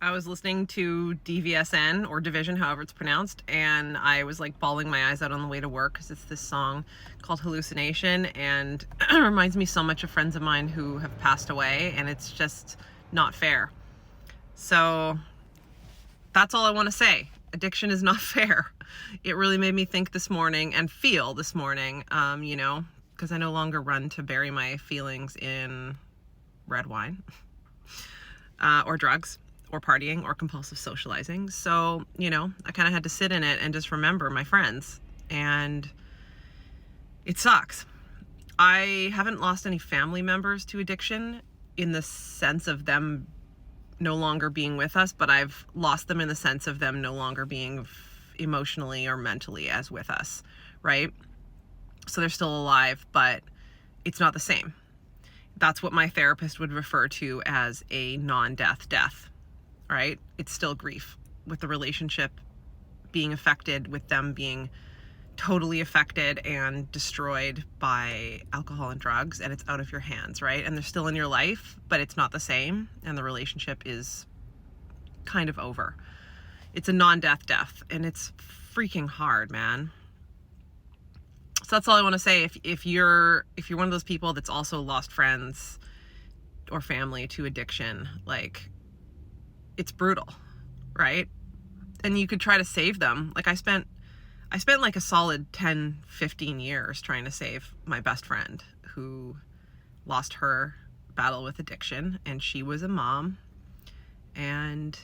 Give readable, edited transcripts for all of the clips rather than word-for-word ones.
I was listening to DVSN or Division, however it's pronounced, and I was like bawling my eyes out on the way to work because it's this song called Hallucination, and it reminds me so much of friends of mine who have passed away, and it's just not fair. So that's all I want to say. Addiction is not fair. It really made me think this morning and feel this morning, because I no longer run to bury my feelings in red wine or drugs or partying or compulsive socializing. So, I kind of had to sit in it and just remember my friends. And it sucks. I haven't lost any family members to addiction in the sense of them no longer being with us, but I've lost them in the sense of them no longer being emotionally or mentally as with us, right? So they're still alive, but it's not the same. That's what my therapist would refer to as a non-death death, right? It's still grief with the relationship being affected, with them being totally affected and destroyed by alcohol and drugs, and it's out of your hands, right? And they're still in your life, but it's not the same, and the relationship is kind of over. It's a non-death death, and it's freaking hard, man. So that's all I want to say. If you're one of those people that's also lost friends or family to addiction, like, it's brutal, right? And you could try to save them. Like I spent like a solid 10, 15 years trying to save my best friend who lost her battle with addiction, and she was a mom, and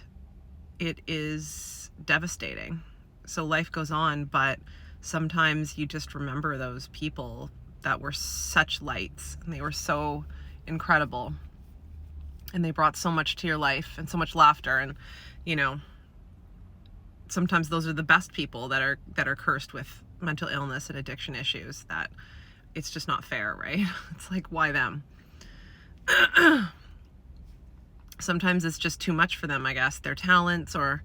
it is devastating. So life goes on, but sometimes you just remember those people that were such lights, and they were so incredible, and they brought so much to your life and so much laughter. And sometimes those are the best people that are cursed with mental illness and addiction issues. That it's just not fair, right? It's like, why them? Sometimes it's just too much for them, I guess. Their talents or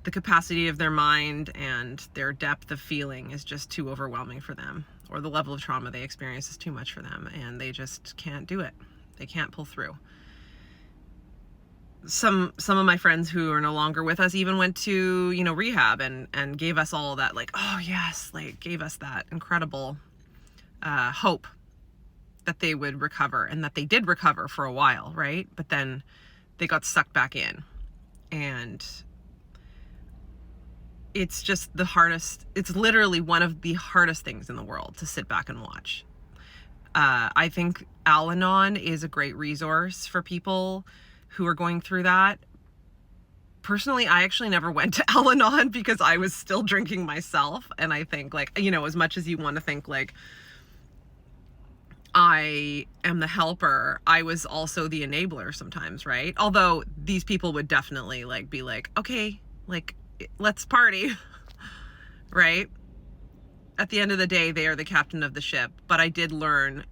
the capacity of their mind and their depth of feeling is just too overwhelming for them, or the level of trauma they experience is too much for them, and they just can't do it. They can't pull through. Some of my friends who are no longer with us even went to, rehab and gave us all that, like, oh yes, like gave us that incredible hope that they would recover, and that they did recover for a while, right? But then they got sucked back in, and it's just the hardest. It's literally one of the hardest things in the world to sit back and watch. I think Al-Anon is a great resource for people who are going through that. Personally, I actually never went to Al-Anon because I was still drinking myself. And I think, like, as much as you want to think like I am the helper, I was also the enabler sometimes, right? Although these people would definitely like be like, okay, like, let's party, right? At the end of the day, they are the captain of the ship. But I did learn,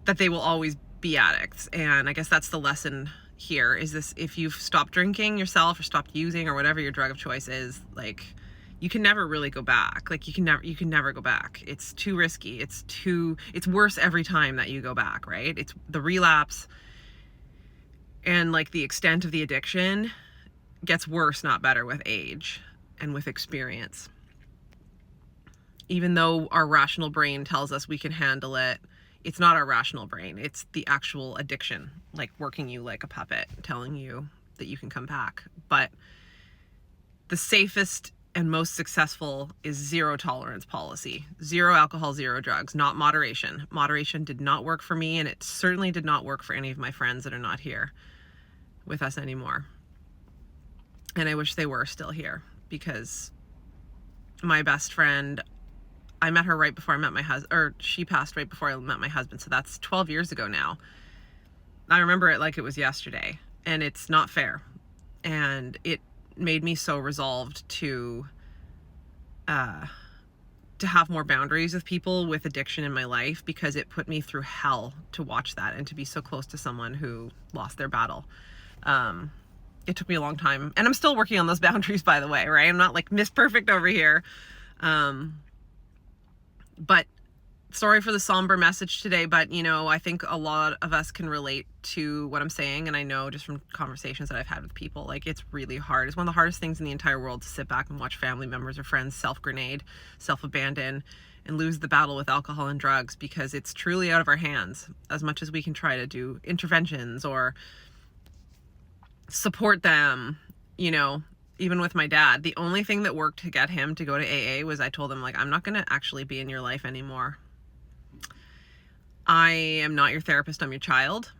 that they will always be addicts. And I guess that's the lesson here, is this: if you've stopped drinking yourself or stopped using or whatever your drug of choice is, like, you can never really go back. Like, you can never go back. It's too risky. It's worse every time that you go back, right? It's the relapse and like the extent of the addiction gets worse, not better, with age and with experience. Even though our rational brain tells us we can handle it, it's not our rational brain. It's the actual addiction, like working you like a puppet, telling you that you can come back. But the safest and most successful is zero tolerance policy. Zero alcohol, zero drugs, not moderation. Moderation did not work for me, and it certainly did not work for any of my friends that are not here with us anymore. And I wish they were still here, because my best friend, I met her right before I met my husband, or she passed right before I met my husband. So that's 12 years ago now. I remember it like it was yesterday, and it's not fair. And it made me so resolved to have more boundaries with people with addiction in my life, because it put me through hell to watch that and to be so close to someone who lost their battle. It took me a long time, and I'm still working on those boundaries, by the way, right? I'm not like Miss Perfect over here. But sorry for the somber message today, but you know, I think a lot of us can relate to what I'm saying, and I know just from conversations that I've had with people, like, it's really hard. It's one of the hardest things in the entire world to sit back and watch family members or friends self-grenade, self-abandon, and lose the battle with alcohol and drugs, because it's truly out of our hands. As much as we can try to do interventions or support them, you know, even with my dad, the only thing that worked to get him to go to AA was I told him, like, I'm not going to actually be in your life anymore. I am not your therapist, I'm your child,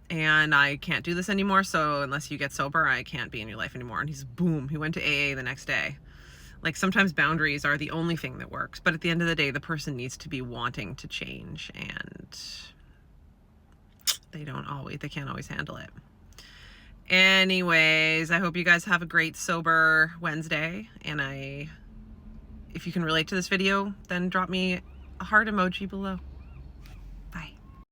and I can't do this anymore, so unless you get sober, I can't be in your life anymore. And he's, boom, he went to AA the next day. Like, sometimes boundaries are the only thing that works, but at the end of the day, the person needs to be wanting to change, and they can't always handle it. Anyways, I hope you guys have a great sober Wednesday, and if you can relate to this video, then drop me a heart emoji below.